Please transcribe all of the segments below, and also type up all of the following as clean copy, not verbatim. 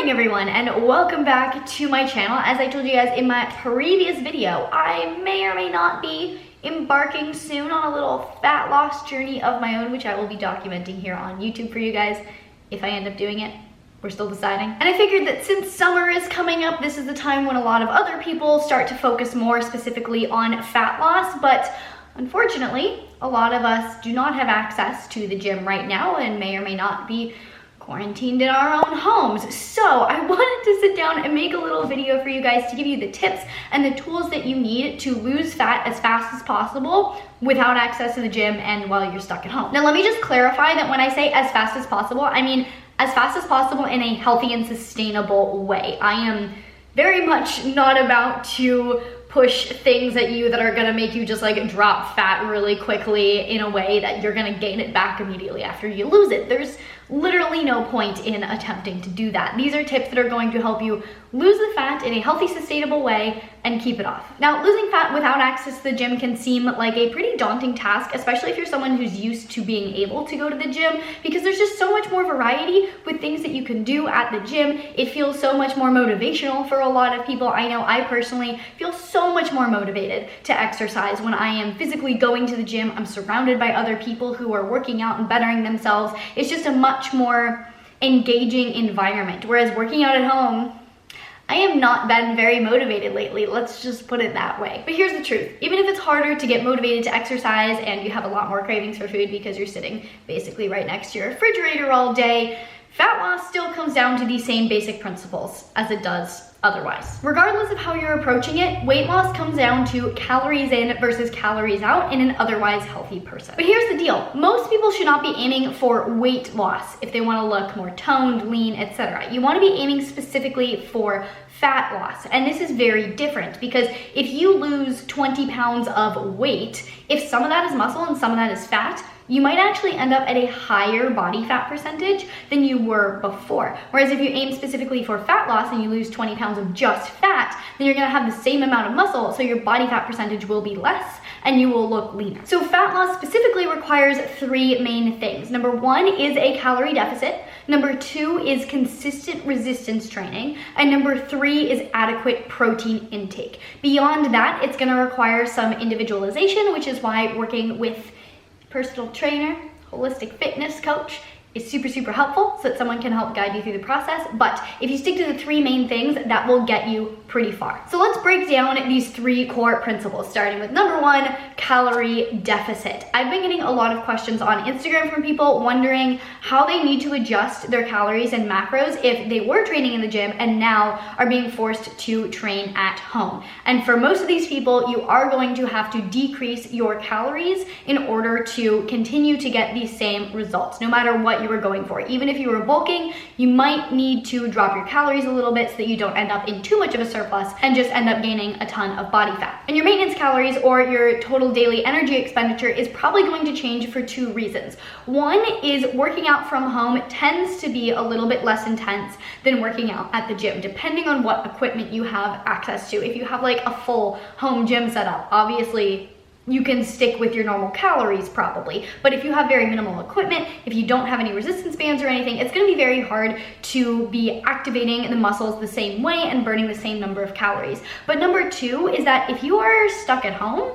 morning everyone, and welcome back to my channel. As I told you guys in my previous video, I may or may not be embarking soon on a little fat loss journey of my own, which I will be documenting here on YouTube for you guys. If I end up doing it, we're still deciding. And I figured that since summer is coming up, this is the time when a lot of other people start to focus more specifically on fat loss, but unfortunately, a lot of us do not have access to the gym right now and may or may not be quarantined in our own homes. So I wanted to sit down and make a little video for you guys to give you the tips and the tools that you need to lose fat as fast as possible without access to the gym and while you're stuck at home. Now let me just clarify that when I say as fast as possible, I mean as fast as possible in a healthy and sustainable way. I am very much not about to push things at you that are gonna make you just like drop fat really quickly in a way that you're gonna gain it back immediately after you lose it. There's literally no point in attempting to do that. These are tips that are going to help you lose the fat in a healthy, sustainable way and keep it off. Now, losing fat without access to the gym can seem like a pretty daunting task, especially if you're someone who's used to being able to go to the gym, because there's just so much more variety with things that you can do at the gym. It feels so much more motivational for a lot of people. I know I personally feel so much more motivated to exercise when I am physically going to the gym. I'm surrounded by other people who are working out and bettering themselves. It's just a much more engaging environment. Whereas working out at home, I have not been very motivated lately, let's just put it that way. But here's the truth, even if it's harder to get motivated to exercise and you have a lot more cravings for food because you're sitting basically right next to your refrigerator all day, fat loss still comes down to the same basic principles as it does otherwise. Regardless of how you're approaching it, weight loss comes down to calories in versus calories out in an otherwise healthy person. But here's the deal, most people should not be aiming for weight loss if they want to look more toned, lean, etc. You want to be aiming specifically for fat loss, and this is very different because if you lose 20 pounds of weight, if some of that is muscle and some of that is fat, you might actually end up at a higher body fat percentage than you were before. Whereas if you aim specifically for fat loss and you lose 20 pounds of just fat, then you're gonna have the same amount of muscle, so your body fat percentage will be less and you will look leaner. So fat loss specifically requires three main things. Number one is a calorie deficit. Number two is consistent resistance training. And number three is adequate protein intake. Beyond that, it's gonna require some individualization, which is why working with personal trainer, holistic fitness coach is super helpful so that someone can help guide you through the process. But if you stick to the three main things, that will get you pretty far. So let's break down these three core principles, starting with number one, calorie deficit. I've been getting a lot of questions on Instagram from people wondering how they need to adjust their calories and macros if they were training in the gym and now are being forced to train at home. And for most of these people, you are going to have to decrease your calories in order to continue to get these same results, no matter what you were going for. Even if you were bulking, you might need to drop your calories a little bit so that you don't end up in too much of a surplus and just end up gaining a ton of body fat. And your maintenance calories, or your total daily energy expenditure, is probably going to change for two reasons. One is working out from home tends to be a little bit less intense than working out at the gym, depending on what equipment you have access to. If you have like a full home gym setup, obviously you can stick with your normal calories probably. But if you have very minimal equipment, if you don't have any resistance bands or anything, it's gonna be very hard to be activating the muscles the same way and burning the same number of calories. But number two is that if you are stuck at home,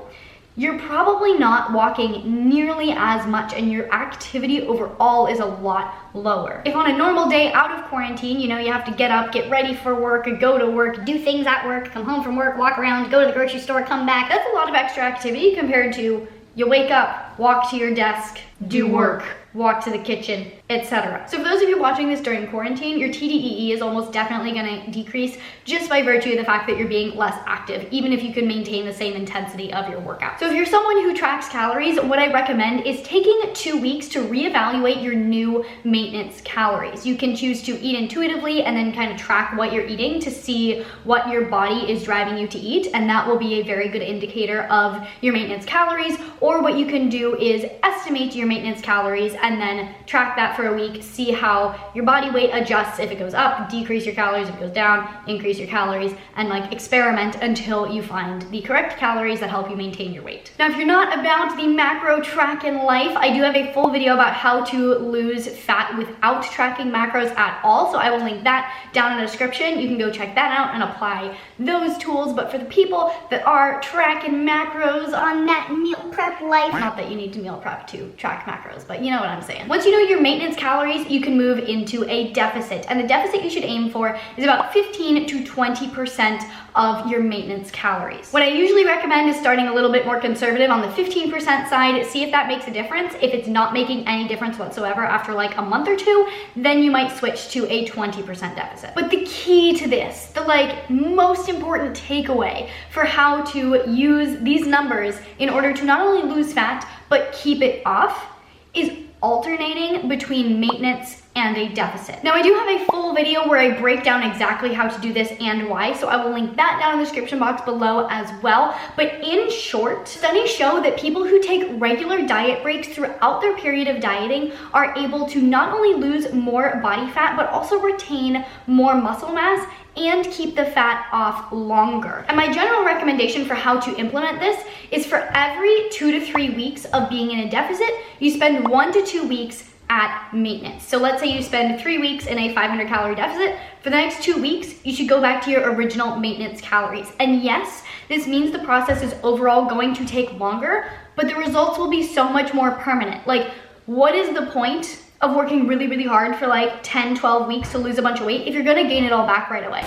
you're probably not walking nearly as much and your activity overall is a lot lower. If on a normal day out of quarantine, you know, you have to get up, get ready for work, go to work, do things at work, come home from work, walk around, go to the grocery store, come back, that's a lot of extra activity compared to you wake up, walk to your desk, do work, walk to the kitchen, etc. So for those of you watching this during quarantine, your TDEE is almost definitely gonna decrease just by virtue of the fact that you're being less active, even if you can maintain the same intensity of your workout. So if you're someone who tracks calories, what I recommend is taking 2 weeks to reevaluate your new maintenance calories. You can choose to eat intuitively and then kind of track what you're eating to see what your body is driving you to eat, and that will be a very good indicator of your maintenance calories. Or what you can do is estimate your maintenance calories and then track that that for a week, see how your body weight adjusts if it goes up, decrease your calories if it goes down, increase your calories, and like experiment until you find the correct calories that help you maintain your weight. Now, if you're not about the macro tracking life, I do have a full video about how to lose fat without tracking macros at all, so I will link that down in the description. You can go check that out and apply those tools. But for the people that are tracking macros on that meal prep life, not that you need to meal prep to track macros, but you know what I'm saying. Once you know your maintenance calories, you can move into a deficit, and the deficit you should aim for is about 15 to 20% of your maintenance calories. What I usually recommend is starting a little bit more conservative on the 15% side, see if that makes a difference. If it's not making any difference whatsoever after like a month or two, then you might switch to a 20% deficit. But the key to this, the like most important takeaway for how to use these numbers in order to not only lose fat, but keep it off, is alternating between maintenance and a deficit. Now, I do have a full video where I break down exactly how to do this and why, so I will link that down in the description box below as well. But in short, studies show that people who take regular diet breaks throughout their period of dieting are able to not only lose more body fat, but also retain more muscle mass and keep the fat off longer. And my general recommendation for how to implement this is for every 2 to 3 weeks of being in a deficit, you spend 1 to 2 weeks at maintenance. So let's say you spend 3 weeks in a 500 calorie deficit. For the next 2 weeks, you should go back to your original maintenance calories. And yes, this means the process is overall going to take longer, but the results will be so much more permanent. Like, what is the point of working really, really hard for like 10, 12 weeks to lose a bunch of weight if you're gonna gain it all back right away?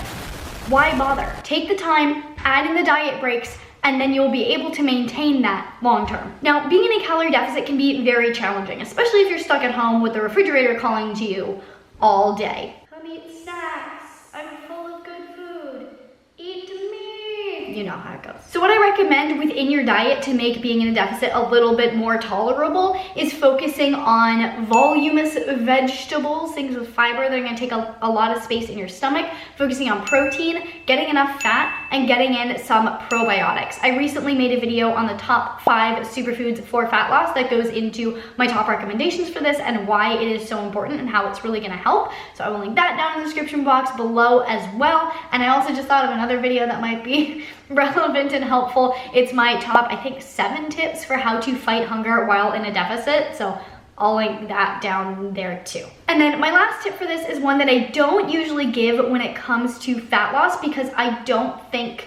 Why bother? Take the time, add in the diet breaks, and then you'll be able to maintain that long term. Now, being in a calorie deficit can be very challenging, especially if you're stuck at home with the refrigerator calling to you all day. Come eat snacks, I'm full of good food, eat me. You know how it goes. So what I recommend within your diet to make being in a deficit a little bit more tolerable is focusing on voluminous vegetables, things with fiber that are gonna take a lot of space in your stomach, focusing on protein, getting enough fat, and getting in some probiotics. I recently made a video on the top 5 superfoods for fat loss that goes into my top recommendations for this and why it is so important and how it's really gonna help. So I will link that down in the description box below as well. And I also just thought of another video that might be relevant and helpful. It's my top, I think, 7 tips for how to fight hunger while in a deficit. So I'll link that down there too. And then my last tip for this is one that I don't usually give when it comes to fat loss because I don't think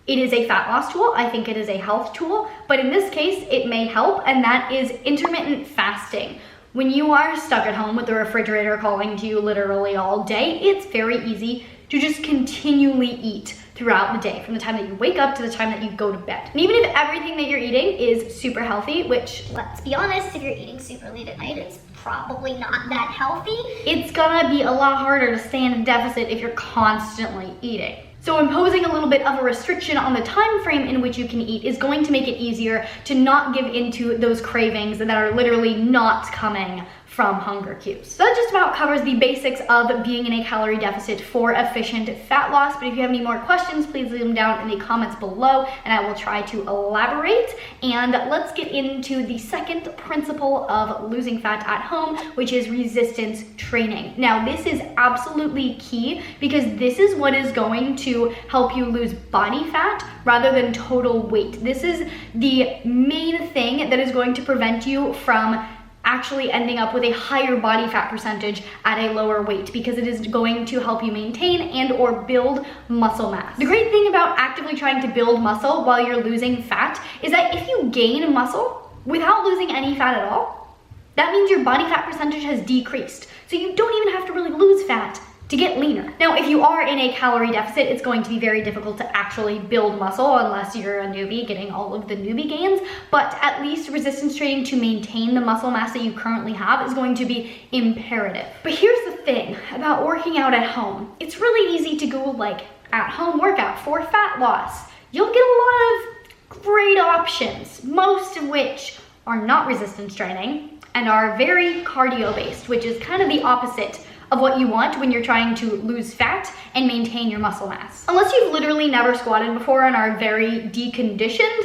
it is a fat loss tool. I think it is a health tool, but in this case, it may help, and that is intermittent fasting. When you are stuck at home with the refrigerator calling to you literally all day, it's very easy to just continually eat throughout the day, from the time that you wake up to the time that you go to bed. And even if everything that you're eating is super healthy, which, let's be honest, if you're eating super late at night, it's probably not that healthy. It's gonna be a lot harder to stay in a deficit if you're constantly eating. So imposing a little bit of a restriction on the time frame in which you can eat is going to make it easier to not give into those cravings that are literally not coming from hunger cues. So that just about covers the basics of being in a calorie deficit for efficient fat loss. But if you have any more questions, please leave them down in the comments below and I will try to elaborate. And let's get into the second principle of losing fat at home, which is resistance training. Now, this is absolutely key because this is what is going to help you lose body fat rather than total weight. This is the main thing that is going to prevent you from actually ending up with a higher body fat percentage at a lower weight because it is going to help you maintain and or build muscle mass. The great thing about actively trying to build muscle while you're losing fat is that if you gain muscle without losing any fat at all, that means your body fat percentage has decreased. So you don't even have to really lose fat to get leaner. Now, if you are in a calorie deficit, it's going to be very difficult to actually build muscle unless you're a newbie getting all of the newbie gains, but at least resistance training to maintain the muscle mass that you currently have is going to be imperative. But here's the thing about working out at home. It's really easy to go like at-home workout for fat loss. You'll get a lot of great options, most of which are not resistance training and are very cardio-based, which is kind of the opposite of what you want when you're trying to lose fat and maintain your muscle mass. Unless you've literally never squatted before and are very deconditioned,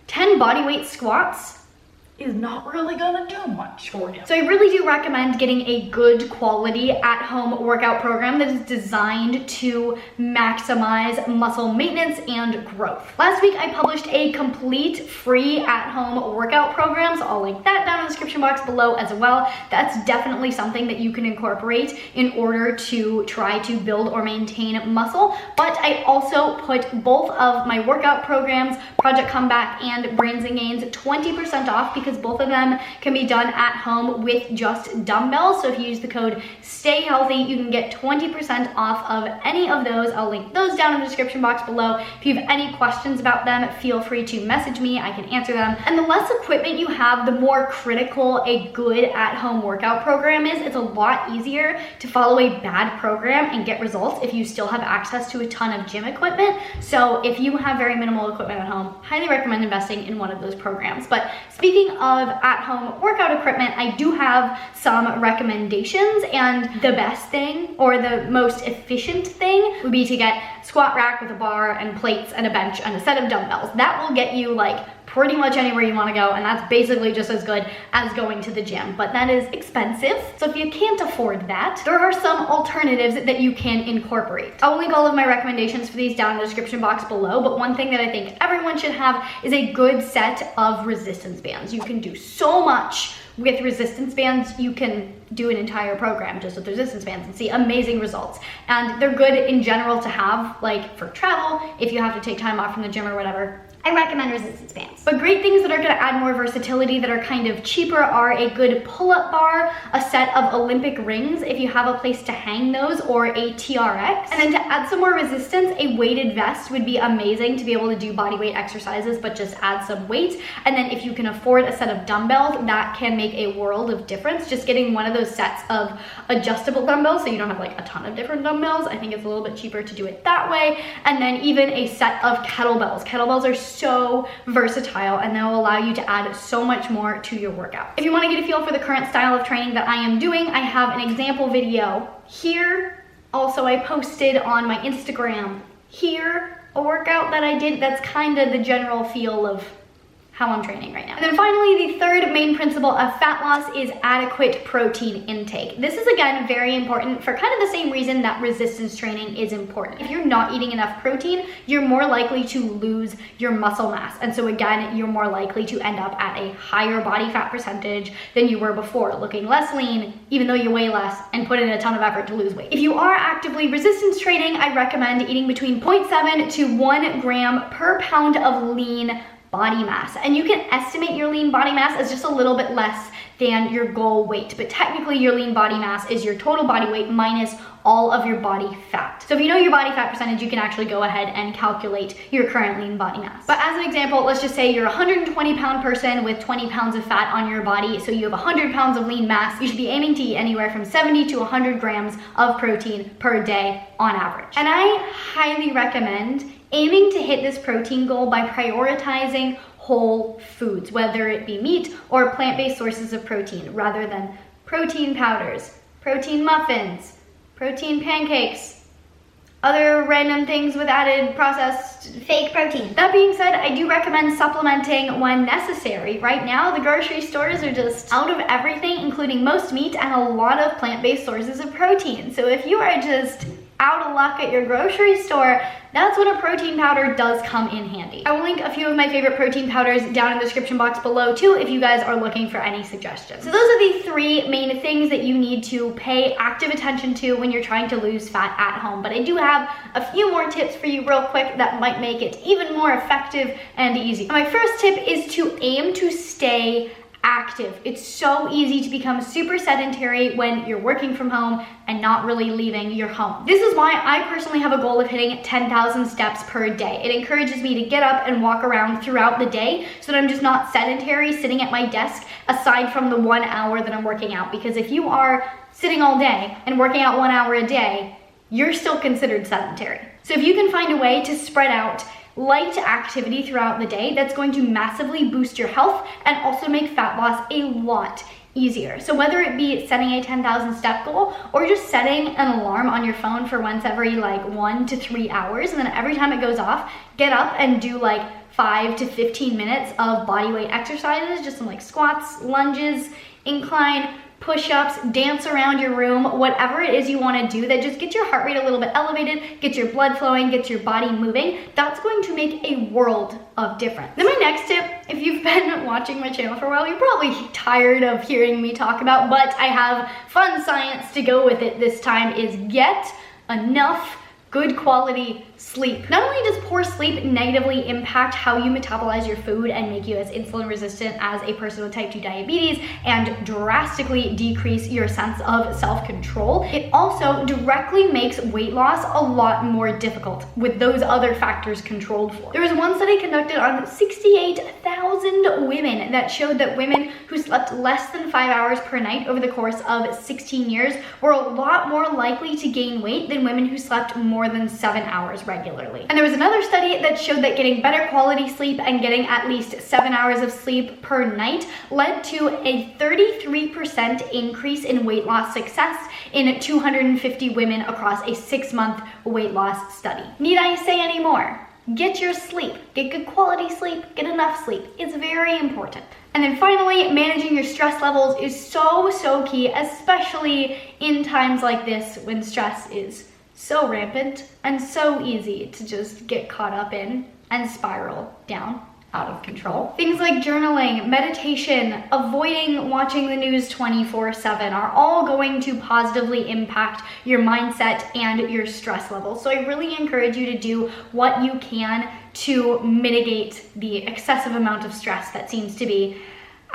10 bodyweight squats is not really gonna do much for you. So I really do recommend getting a good quality at-home workout program that is designed to maximize muscle maintenance and growth. Last week I published a complete free at-home workout program, so I'll link that down in the description box below as well. That's definitely something that you can incorporate in order to try to build or maintain muscle. But I also put both of my workout programs, Project Comeback and Brains and Gains, 20% off because both of them can be done at home with just dumbbells. So if you use the code STAYHEALTHY, you can get 20% off of any of those. I'll link those down in the description box below. If you have any questions about them, feel free to message me. I can answer them. And the less equipment you have, the more critical a good at-home workout program is. It's a lot easier to follow a bad program and get results if you still have access to a ton of gym equipment. So if you have very minimal equipment at home, highly recommend investing in one of those programs. But speaking of at-home workout equipment, I do have some recommendations, and the best thing or the most efficient thing would be to get squat rack with a bar and plates and a bench and a set of dumbbells. That will get you like pretty much anywhere you want to go, and that's basically just as good as going to the gym, but that is expensive. So if you can't afford that, there are some alternatives that you can incorporate. I'll link all of my recommendations for these down in the description box below, but one thing that I think everyone should have is a good set of resistance bands. You can do so much with resistance bands. You can do an entire program just with resistance bands and see amazing results. And they're good in general to have, like for travel, if you have to take time off from the gym or whatever. I recommend resistance bands. But great things that are gonna add more versatility that are kind of cheaper are a good pull-up bar, a set of Olympic rings if you have a place to hang those, or a TRX. And then to add some more resistance, a weighted vest would be amazing to be able to do body weight exercises, but just add some weight. And then if you can afford a set of dumbbells, that can make a world of difference. Just getting one of those sets of adjustable dumbbells, so you don't have like a ton of different dumbbells. I think it's a little bit cheaper to do it that way. And then even a set of kettlebells. Kettlebells are so versatile, and they'll allow you to add so much more to your workout. If you want to get a feel for the current style of training that I am doing, I have an example video here. Also, I posted on my Instagram here a workout that I did that's kind of the general feel of how I'm training right now. And then finally, the third main principle of fat loss is adequate protein intake. This is again very important for kind of the same reason that resistance training is important. If you're not eating enough protein, you're more likely to lose your muscle mass. And so again, you're more likely to end up at a higher body fat percentage than you were before, looking less lean, even though you weigh less, and put in a ton of effort to lose weight. If you are actively resistance training, I recommend eating between 0.7 to 1 gram per pound of lean body mass. And you can estimate your lean body mass as just a little bit less than your goal weight, but technically your lean body mass is your total body weight minus all of your body fat. So if you know your body fat percentage, you can actually go ahead and calculate your current lean body mass. But as an example, let's just say you're a 120-pound person with 20 pounds of fat on your body, so you have 100 pounds of lean mass. You should be aiming to eat anywhere from 70 to 100 grams of protein per day on average. And I highly recommend aiming to hit this protein goal by prioritizing whole foods, whether it be meat or plant-based sources of protein, rather than protein powders, protein muffins, protein pancakes, other random things with added processed fake protein. That being said, I do recommend supplementing when necessary. Right now, the grocery stores are just out of everything, including most meat and a lot of plant-based sources of protein. So if you are just out of luck at your grocery store, that's when a protein powder does come in handy. I will link a few of my favorite protein powders down in the description box below too if you guys are looking for any suggestions. So those are the three main things that you need to pay active attention to when you're trying to lose fat at home. But I do have a few more tips for you real quick that might make it even more effective and easy. My first tip is to aim to stay active. It's so easy to become super sedentary when you're working from home and not really leaving your home. This is why I personally have a goal of hitting 10,000 steps per day. It encourages me to get up and walk around throughout the day so that I'm just not sedentary sitting at my desk aside from the 1 hour that I'm working out. Because if you are sitting all day and working out 1 hour a day, you're still considered sedentary. So if you can find a way to spread out light activity throughout the day, that's going to massively boost your health and also make fat loss a lot easier. So whether it be setting a 10,000 step goal or just setting an alarm on your phone for once every like 1 to 3 hours, and then every time it goes off, get up and do like 5 to 15 minutes of body weight exercises, just some like squats, lunges, incline, push-ups, dance around your room, whatever it is you want to do that just gets your heart rate a little bit elevated, gets your blood flowing, gets your body moving, that's going to make a world of difference. Then my next tip, if you've been watching my channel for a while, you're probably tired of hearing me talk about, but I have fun science to go with it this time, is get enough good quality sleep. Not only does poor sleep negatively impact how you metabolize your food and make you as insulin resistant as a person with type 2 diabetes and drastically decrease your sense of self-control, it also directly makes weight loss a lot more difficult with those other factors controlled for. There was one study conducted on 68,000 women that showed that women who slept less than 5 hours per night over the course of 16 years were a lot more likely to gain weight than women who slept more than 7 hours regularly. And there was another study that showed that getting better quality sleep and getting at least 7 hours of sleep per night led to a 33% increase in weight loss success in 250 women across a 6-month weight loss study. Need I say any more? Get your sleep, get good quality sleep, get enough sleep. It's very important. And then finally, managing your stress levels is so key, especially in times like this when stress is so rampant and so easy to just get caught up in and spiral down out of control. Things like journaling, meditation, avoiding watching the news 24/7 are all going to positively impact your mindset and your stress levels. So I really encourage you to do what you can to mitigate the excessive amount of stress that seems to be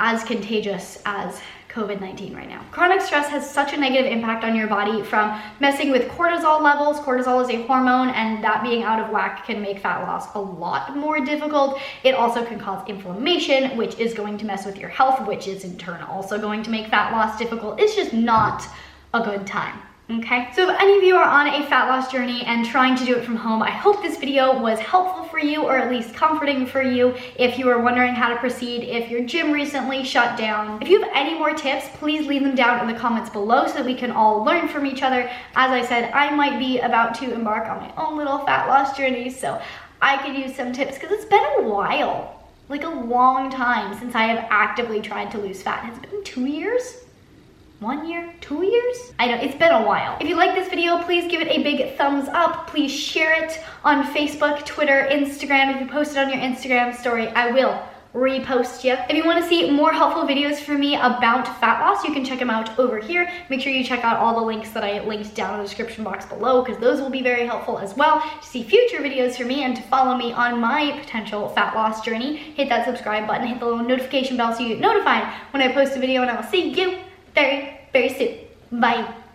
as contagious as COVID-19 right now. Chronic stress has such a negative impact on your body, from messing with cortisol levels. Cortisol is a hormone, and that being out of whack can make fat loss a lot more difficult. It also can cause inflammation, which is going to mess with your health, which is in turn also going to make fat loss difficult. It's just not a good time. Okay, so if any of you are on a fat loss journey and trying to do it from home, I hope this video was helpful for you, or at least comforting for you if you are wondering how to proceed if your gym recently shut down. If you have any more tips, please leave them down in the comments below so that we can all learn from each other. As I said, I might be about to embark on my own little fat loss journey, so I could use some tips because it's been a while, like a long time since I have actively tried to lose fat. Has it been 2 years? 1 year? 2 years? I know, it's been a while. If you like this video, please give it a big thumbs up. Please share it on Facebook, Twitter, Instagram. If you post it on your Instagram story, I will repost you. If you want to see more helpful videos from me about fat loss, you can check them out over here. Make sure you check out all the links that I linked down in the description box below, because those will be very helpful as well. To see future videos from me and to follow me on my potential fat loss journey, hit that subscribe button, hit the little notification bell so you get notified when I post a video, and I will see you very soon. Bye.